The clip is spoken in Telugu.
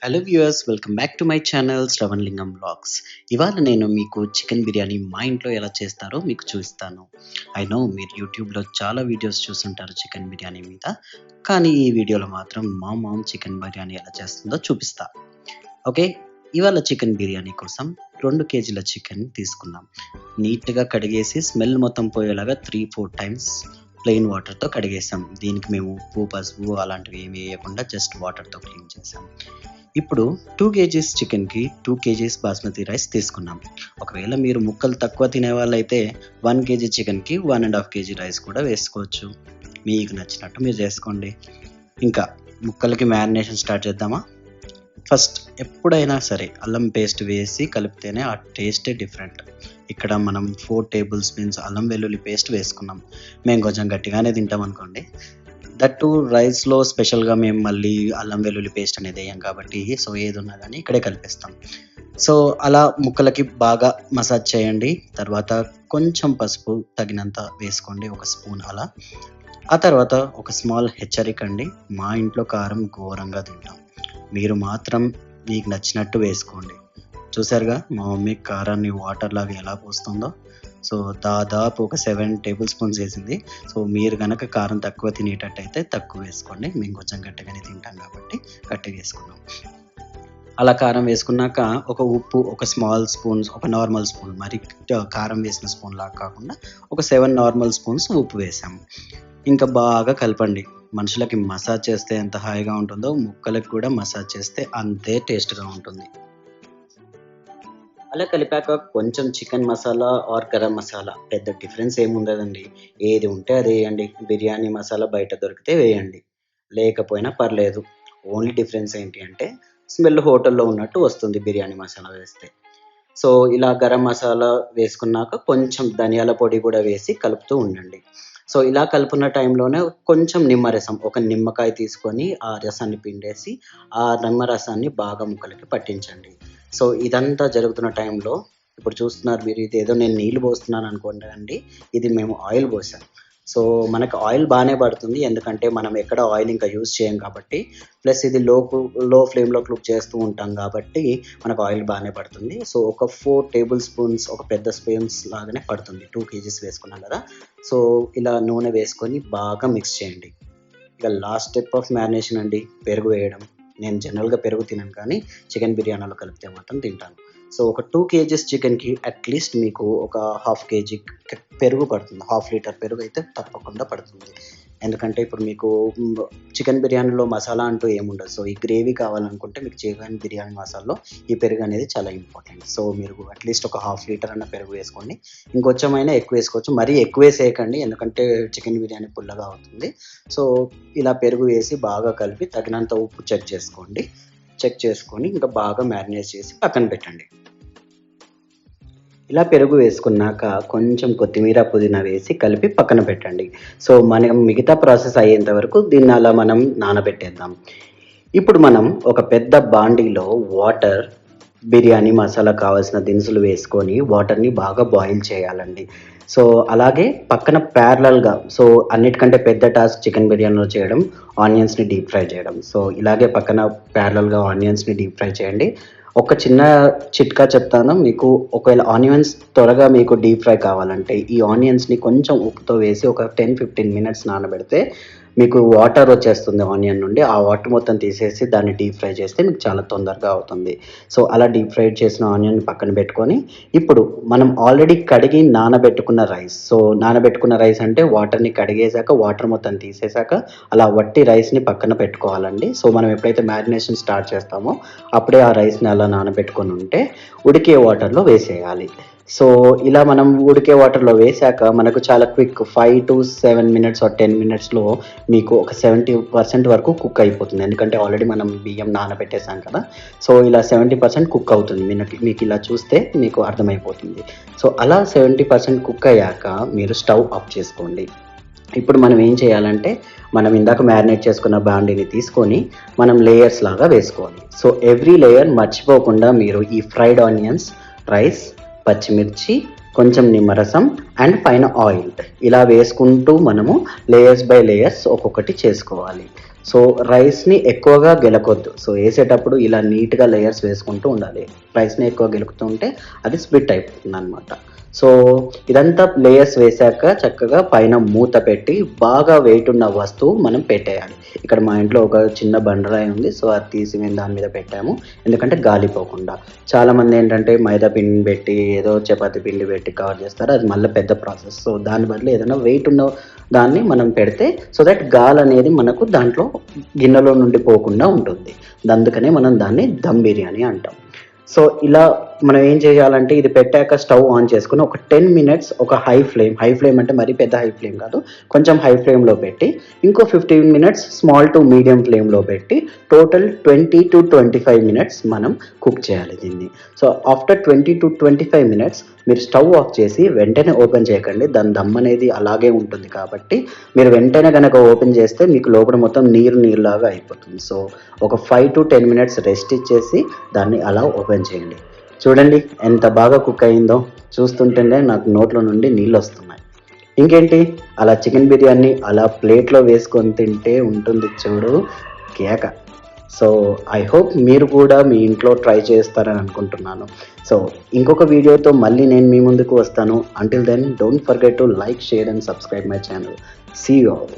Hello viewers, welcome back to my channel Sravanalingam vlogs. ఇవాళ నేను మీకు చికెన్ బిర్యానీ మా ఇంట్లో ఎలా చేస్తారో మీకు చూపిస్తాను. ఐ నో మీరు యూట్యూబ్లో చాలా వీడియోస్ చూసుంటారు చికెన్ బిర్యానీ మీద. కానీ ఈ వీడియోలో మాత్రం మా మామ్ చికెన్ బిర్యానీ ఎలా చేస్తుందో చూపిస్తా. ఓకే, ఇవాళ చికెన్ బిర్యానీ కోసం 2 కేజీల చికెన్ తీసుకున్నాం. నీట్గా కడిగేసి స్మెల్ మొత్తం పోయేలాగా 3-4 టైమ్స్ ప్లెయిన్ వాటర్తో కడిగేసాం. దీనికి మేము ఉప్పు, పసుపు అలాంటివి ఏమి వేయకుండా జస్ట్ వాటర్తో క్లీన్ చేసాం. ఇప్పుడు 2 కేజీస్ చికెన్‌కి 2 కేజీస్ బాస్మతి రైస్ తీసుకున్నాం. ఒకవేళ మీరు ముక్కలు తక్కువ తినేవాళ్ళైతే 1 కేజీ చికెన్‌కి 1½ కేజీ రైస్ కూడా వేసుకోవచ్చు. మీకు నచ్చినట్టు మీరు చేసుకోండి. ఇంకా ముక్కలకి మ్యారినేషన్ స్టార్ట్ చేద్దామా? ఫస్ట్ ఎప్పుడైనా సరే అల్లం పేస్ట్ వేసి కలిపితేనే ఆ టేస్టే డిఫరెంట్. ఇక్కడ మనం 4 టేబుల్ స్పూన్స్ అల్లం వెల్లుల్లి పేస్ట్ వేసుకున్నాం. మేము కొంచెం గట్టిగానే తింటాం అనుకోండి. దట్టు రైస్‌లో స్పెషల్‌గా మేము మళ్ళీ అల్లం వెల్లుల్లి పేస్ట్ అనేది వేయం కాబట్టి ఏదున్నా గానీ ఇక్కడే కలిపేస్తాం. సో, అలా ముక్కలకి బాగా మసాజ్ చేయండి. తర్వాత కొంచెం పసుపు తగినంత వేసుకోండి, ఒక స్పూన్ అలా. ఆ తర్వాత ఒక స్మాల్ హెచ్చరిక అండి, మా ఇంట్లో కారం ఘోరంగా తింటాం. మీరు మాత్రం మీకు నచ్చినట్టు వేసుకోండి. చూసారుగా మా మమ్మీ కారాన్ని వాటర్‌లాగా ఎలా పోస్తుందో. సో, దాదాపు ఒక 7 టేబుల్ స్పూన్స్ ఏసింది. సో, మీరు గనక కారం తక్కువ తినేటట్టయితే తక్కువ వేసుకోండి. మేము కొంచెం గట్టిగానే తింటాం కాబట్టి గట్టిగా వేసుకున్నాం. అలా కారం వేసుకున్నాక ఒక ఉప్పు, ఒక స్మాల్ స్పూన్స్, ఒక నార్మల్ స్పూన్, మరి కారం వేసిన స్పూన్‌లాగా కాకుండా ఒక 7 నార్మల్ స్పూన్స్ ఉప్పు వేసాము. ఇంకా బాగా కలపండి. మనుషులకి మసాజ్ చేస్తే ఎంత హాయిగా ఉంటుందో ముక్కలకి కూడా మసాజ్ చేస్తే అంతే టేస్ట్‌గా ఉంటుంది. అలా కలిపాక కొంచెం చికెన్ మసాలా ఆర్ గరం మసాలా, పెద్ద డిఫరెన్స్ ఏముండదండి. ఏది ఉంటే అది వేయండి. బిర్యానీ మసాలా బయట దొరికితే వేయండి, లేకపోయినా పర్లేదు. ఓన్లీ డిఫరెన్స్ ఏంటి అంటే స్మెల్ హోటల్‌లో ఉన్నట్టు వస్తుంది బిర్యానీ మసాలా వేస్తే. సో, ఇలా గరం మసాలా వేసుకున్నాక కొంచెం ధనియాల పొడి కూడా వేసి కలుపుతూ ఉండండి. సో, ఇలా కలుపున్న టైంలోనే కొంచెం నిమ్మరసం, ఒక నిమ్మకాయ తీసుకొని ఆ రసాన్ని పిండేసి, ఆ నిమ్మరసాన్ని బాగా ముక్కలకి పట్టించండి. సో, ఇదంతా జరుగుతున్న టైంలో ఇప్పుడు చూస్తున్నారు మీరు, ఇదేదో నేను నీళ్లు పోస్తున్నాను అనుకోకండి. ఇది మేము ఆయిల్ పోసాం. సో, మనకు ఆయిల్ బానే పడుతుంది. ఎందుకంటే మనం ఎక్కడ ఆయిల్ ఇంకా యూజ్ చేయం కాబట్టి. ప్లస్ ఇది లో ఫ్లేమ్‌లో కుక్ చేస్తూ ఉంటాం కాబట్టి మనకు ఆయిల్ బానే పడుతుంది. సో, ఒక 4 టేబుల్ స్పూన్స్, ఒక పెద్ద స్పూన్స్ లాగానే పడుతుంది. 2 కేజీస్ వేసుకున్నాం కదా! సో, ఇలా నూనె వేసుకొని బాగా మిక్స్ చేయండి. ఇక లాస్ట్ స్టెప్ ఆఫ్ మ్యారినేషన్ అండి, పెరుగు వేయడం. నేను జనరల్‌గా పెరుగు తినను కానీ చికెన్ బిర్యానీలో కలిపితే మాత్రం తింటాను. సో, ఒక 2 కేజీస్ చికెన్‌కి అట్‌లీస్ట్ మీకు ఒక హాఫ్ కేజీ పెరుగు పడుతుంది. హాఫ్ లీటర్ పెరుగైతే తప్పకుండా పడుతుంది. ఎందుకంటే ఇప్పుడు మీకు చికెన్ బిర్యానీలో మసాలా అంటూ ఏముండదు. సో, ఈ గ్రేవీ కావాలనుకుంటే మీకు చికెన్ బిర్యానీ మసాలాలో ఈ పెరుగు అనేది చాలా ఇంపార్టెంట్. సో, మీరు అట్‌లీస్ట్ ఒక హాఫ్ లీటర్ అన్న పెరుగు వేసుకోండి. ఇంకొంచెమైనా ఎక్కువ వేసుకోవచ్చు. మరీ ఎక్కువేసేయకండి, ఎందుకంటే చికెన్ బిర్యానీ పుల్లగా అవుతుంది. సో, ఇలా పెరుగు వేసి బాగా కలిపి తగినంత ఉప్పు చెక్ చేసుకోండి. చెక్ చేసుకొని ఇంకా బాగా మ్యారినేట్ చేసి పక్కన పెట్టండి. ఇలా పెరుగు వేసుకున్నాక కొంచెం కొత్తిమీర, పుదీనా వేసి కలిపి పక్కన పెట్టండి. సో, మనం మిగతా ప్రాసెస్ అయ్యేంత వరకు దీన్ని అలా మనం నానబెట్టేద్దాం. ఇప్పుడు మనం ఒక పెద్ద బాండీలో వాటర్, బిర్యానీ మసాలా కావాల్సిన దినుసులు వేసుకొని వాటర్‌ని బాగా బాయిల్ చేయాలండి. సో, అలాగే పక్కన ప్యారలల్‌గా, సో, అన్నిటికంటే పెద్ద టాస్క్ చికెన్ బిర్యానీలో చేయడం ఆనియన్స్‌ని డీప్ ఫ్రై చేయడం. సో, ఇలాగే పక్కన ప్యారలల్‌గా ఆనియన్స్‌ని డీప్ ఫ్రై చేయండి. ఒక చిన్న చిట్కా చెప్తాను మీకు. ఒకవేళ ఆనియన్స్ త్వరగా మీకు డీప్ ఫ్రై కావాలంటే ఈ ఆనియన్స్‌ని కొంచెం ఉప్పుతో వేసి ఒక 10-15 మినిట్స్ నానబెడితే మీకు వాటర్ వచ్చేస్తుంది ఆనియన్ నుండి. ఆ వాటర్ మొత్తం తీసేసి దాన్ని డీప్ ఫ్రై చేస్తే మీకు చాలా తొందరగా అవుతుంది. సో, అలా డీప్ ఫ్రై చేసిన ఆనియన్ పక్కన పెట్టుకొని, ఇప్పుడు మనం ఆల్రెడీ కడిగి నానబెట్టుకున్న రైస్. సో, నానబెట్టుకున్న రైస్ అంటే వాటర్‌ని కడిగేసాక, వాటర్ మొత్తం తీసేసాక అలా వట్టి రైస్‌ని పక్కన పెట్టుకోవాలండి. సో, మనం ఎప్పుడైతే మ్యారినేషన్ స్టార్ట్ చేస్తామో అప్పుడే ఆ రైస్‌ని అలా నానబెట్టుకొని ఉంటే ఉడికే వాటర్‌లో వేసేయాలి. సో, ఇలా మనం ఉడికే వాటర్‌లో వేశాక మనకు చాలా క్విక్ 5-7 మినిట్స్ ఆర్ 10 మినిట్స్‌లో మీకు ఒక 70% వరకు కుక్ అయిపోతుంది. ఎందుకంటే ఆల్రెడీ మనం బియ్యం నానబెట్టేసాం కదా! సో, ఇలా 70% కుక్ అవుతుంది. మీకు ఇలా చూస్తే మీకు అర్థమైపోతుంది. సో, అలా 70% కుక్ అయ్యాక మీరు స్టవ్ ఆఫ్ చేసుకోండి. ఇప్పుడు మనం ఏం చేయాలంటే, మనం ఇందాక మ్యారినేట్ చేసుకున్న బాండీని తీసుకొని మనం లేయర్స్ లాగా వేసుకోవాలి. సో, ఎవ్రీ లేయర్ మర్చిపోకుండా మీరు ఈ ఫ్రైడ్ ఆనియన్స్, రైస్, పచ్చిమిర్చి, కొంచెం నిమ్మరసం అండ్ పైన ఆయిల్ ఇలా వేసుకుంటూ మనము లేయర్స్ బై లేయర్స్ ఒక్కొక్కటి చేసుకోవాలి. సో రైస్ని ఎక్కువగా గెలకొద్దు. సో వేసేటప్పుడు ఇలా నీట్గా లేయర్స్ వేసుకుంటూ ఉండాలి. రైస్ని ఎక్కువ గెలుకుతూ ఉంటే అది స్ప్లిట్ అయిపోతుంది అనమాట. సో ఇదంతా లేయర్స్ వేశాక చక్కగా పైన మూత పెట్టి బాగా వెయిట్ ఉన్న వస్తువు మనం పెట్టేయాలి. ఇక్కడ మా ఇంట్లో ఒక చిన్న బండరాయి ఉంది. సో అది తీసి మేము దాని మీద పెట్టాము, ఎందుకంటే గాలిపోకుండా. చాలామంది ఏంటంటే మైదా పిండి పెట్టి ఏదో చపాతీ పిండి పెట్టి కవర్ చేస్తారు, అది మళ్ళీ పెద్ద ప్రాసెస్. సో దాని బదులు ఏదైనా వెయిట్ ఉన్న దాన్ని మనం పెడితే సో దట్ గాలి అనేది మనకు దాంట్లో గిన్నెలో నుండి పోకుండా ఉంటుంది. అందుకనే మనం దాన్ని దమ్ బిర్యానీ అంటాం. సో ఇలా మనం ఏం చేయాలంటే ఇది పెట్టాక స్టవ్ ఆన్ చేసుకుని ఒక 10 మినిట్స్ ఒక హై ఫ్లేమ్ అంటే మరీ పెద్ద హై ఫ్లేమ్ కాదు, కొంచెం హై ఫ్లేమ్లో పెట్టి ఇంకో 15 మినిట్స్ స్మాల్ టు మీడియం ఫ్లేమ్లో పెట్టి టోటల్ 20 to 25 మినిట్స్ మనం కుక్ చేయాలి దీన్ని. సో ఆఫ్టర్ 20 to 25 మినిట్స్ మీరు స్టవ్ ఆఫ్ చేసి వెంటనే ఓపెన్ చేయకండి, దాని దమ్ అనేది అలాగే ఉంటుంది కాబట్టి మీరు వెంటనే కనుక ఓపెన్ చేస్తే మీకు లోపల మొత్తం నీరులాగా అయిపోతుంది. సో ఒక 5 to 10 మినిట్స్ రెస్ట్ ఇచ్చేసి దాన్ని అలా ఓపెన్ చేయండి. చూడండి ఎంత బాగా కుక్ అయిందో, చూస్తుంటేనే నాకు నోట్లో నుండి నీళ్ళు వస్తున్నాయి. ఇంకేంటి, అలా చికెన్ బిర్యానీ అలా ప్లేట్లో వేసుకొని తింటే ఉంటుంది చూడు కేక. సో ఐ హోప్ మీరు కూడా మీ ఇంట్లో ట్రై చేస్తారని అనుకుంటున్నాను. సో ఇంకొక వీడియోతో మళ్ళీ నేను మీ ముందుకు వస్తాను. Until then don't forget to like, share and subscribe my channel. See you all.